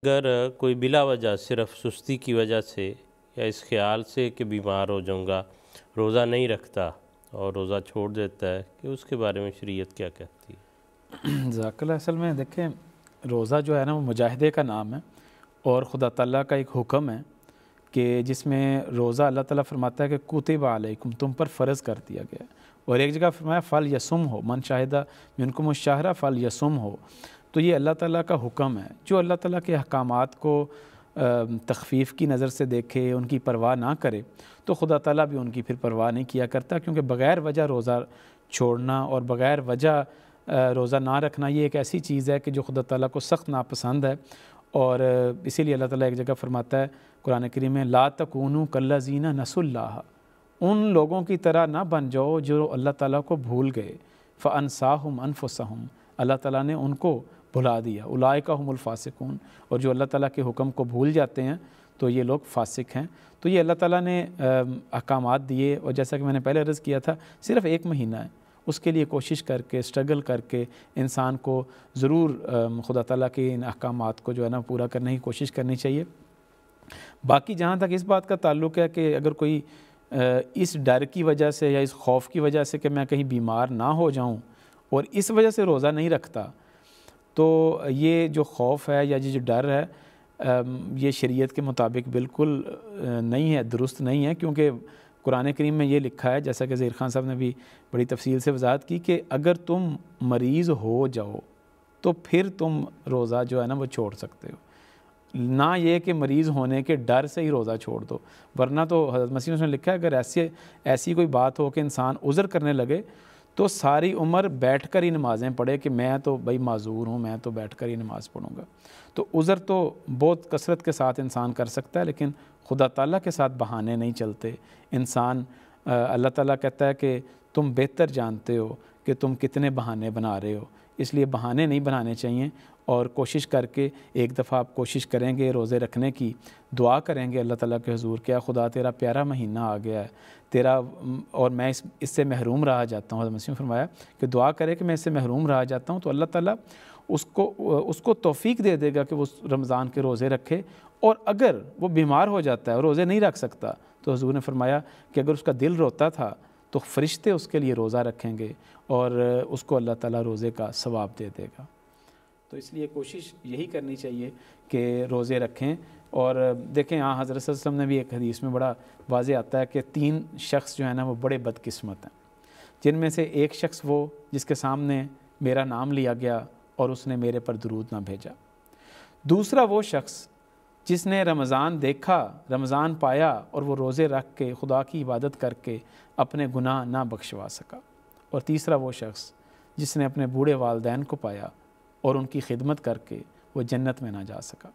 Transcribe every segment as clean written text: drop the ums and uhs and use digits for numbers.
अगर कोई बिला वजह सिर्फ सुस्ती की वजह से या इस ख्याल से कि बीमार हो जाऊंगा रोज़ा नहीं रखता और रोज़ा छोड़ देता है, कि उसके बारे में शरीयत क्या कहती है? ज़ाकल्लाह, असल में देखें, रोज़ा जो है ना वो मुजाहिदे का नाम है और खुदा ताला का एक हुक्म है कि जिसमें रोज़ा अल्लाह ताला फरमाता है कि कुतिबा अलैकुम, तुम पर फ़र्ज़ कर दिया गया है। और एक जगह फरमाया फ़ल यसुम हो, मन शाहिदा मिनकुम अश-शहरा फ़ल यसुम हो। तो ये अल्लाह ताला का हुक्म है। जो अल्लाह ताला के अहकामात को तख़फ़ीफ़ की नज़र से देखे, उनकी परवाह ना करे, तो खुदा ताला भी उनकी फिर परवाह नहीं किया करता। क्योंकि बग़ैर वजह रोज़ा छोड़ना और बग़ैर वजह रोज़ा ना रखना ये एक ऐसी चीज़ है कि जो खुदा ताला को सख्त नापसंद है। और इसीलिए अल्लाह ताला एक जगह फरमाता है कुरान करीम में, ला तकूनू कल्लज़ीना नसुल्लाह, उन लोगों की तरह ना बन जाओ जो अल्लाह ताला को भूल गए। फ़अनसाहुम अनफुसहुम, अल्लाह ताला ने उनको भुला दिया। उलाइका हुमुल फ़ासिकून, और जो अल्लाह ताला के हुक्म को भूल जाते हैं तो ये लोग फ़ासिक हैं। तो ये अल्लाह ताला ने अहकामात दिए, और जैसा कि मैंने पहले अर्ज़ किया था, सिर्फ़ एक महीना है, उसके लिए कोशिश करके, स्ट्रगल करके इंसान को ज़रूर खुदा ताला के इन अहकामात को जो है ना पूरा करने की कोशिश करनी चाहिए। बाकी जहाँ तक इस बात का ताल्लुक़ है कि अगर कोई इस डर की वजह से या इस खौफ की वजह से कि मैं कहीं बीमार ना हो जाऊँ और इस वजह से रोज़ा नहीं रखता, तो ये जो खौफ है या ये जो डर है, ये शरीयत के मुताबिक बिल्कुल नहीं है, दुरुस्त नहीं है। क्योंकि कुरान करीम में ये लिखा है, जैसा कि ज़हीर खान साहब ने भी बड़ी तफसील से वजाहत की, कि अगर तुम मरीज़ हो जाओ तो फिर तुम रोज़ा जो है ना वो छोड़ सकते हो, ना ये कि मरीज़ होने के डर से ही रोज़ा छोड़ दो। वरना तो हज़रत मसीह ने लिखा है, अगर ऐसी कोई बात हो कि इंसान उज़र करने लगे तो सारी उम्र बैठ कर ही नमाज़ें पढ़े कि मैं तो भाई माज़ूर हूँ, मैं तो बैठ कर ही नमाज़ पढ़ूँगा। तो उज़र तो बहुत कसरत के साथ इंसान कर सकता है, लेकिन खुदा ताला के साथ बहाने नहीं चलते। इंसान अल्लाह ताला कहता है कि तुम बेहतर जानते हो कि तुम कितने बहाने बना रहे हो, इसलिए बहाने नहीं बनाने चाहिए। और कोशिश करके एक दफ़ा आप कोशिश करेंगे रोज़े रखने की, दुआ करेंगे अल्लाह ताला के हुज़ूर, क्या खुदा तेरा प्यारा महीना आ गया है तेरा, और मैं इससे महरूम रहा जाता हूँ। हज़रत मसीह ने फरमाया कि दुआ करे कि मैं इससे महरूम रहा जाता हूँ, तो अल्लाह ताला उसको तौफ़ीक दे देगा कि वो रमज़ान के रोज़े रखे। और अगर वो बीमार हो जाता है और रोज़े नहीं रख सकता, तो हुज़ूर ने फरमाया कि अगर उसका दिल रोता था तो फ़रिश्ते उसके लिए रोज़ा रखेंगे और उसको अल्लाह ताला रोज़े का सवाब दे देगा। तो इसलिए कोशिश यही करनी चाहिए कि रोज़े रखें। और देखें, हाँ, हज़रत सल्लल्लाहु अलैहि वसल्लम ने भी एक हदीस में बड़ा वाज़े आता है कि 3 शख्स जो है ना वो बड़े बदकिस्मत हैं, जिनमें से एक शख्स वो जिसके सामने मेरा नाम लिया गया और उसने मेरे पर दुरूद ना भेजा। दूसरा वो शख्स जिसने रमज़ान देखा, रमज़ान पाया और वो रोज़े रख के खुदा की इबादत करके अपने गुनाह ना बख्शवा सका। और तीसरा वो शख्स जिसने अपने बूढ़े वालिदैन को पाया और उनकी खिदमत करके वो जन्नत में ना जा सका।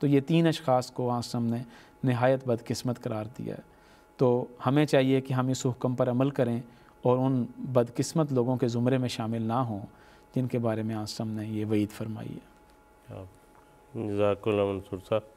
तो ये 3 अशख़ास को आसम ने नहायत बदकिस्मत करार दिया है। तो हमें चाहिए कि हम इस हुक्म पर अमल करें और उन बदकिस्मत लोगों के ज़ुमरे में शामिल ना हों जिनके बारे में आसम ने ये वईद फरमाई है। जज़ाकल्लाह मंसूर साहब।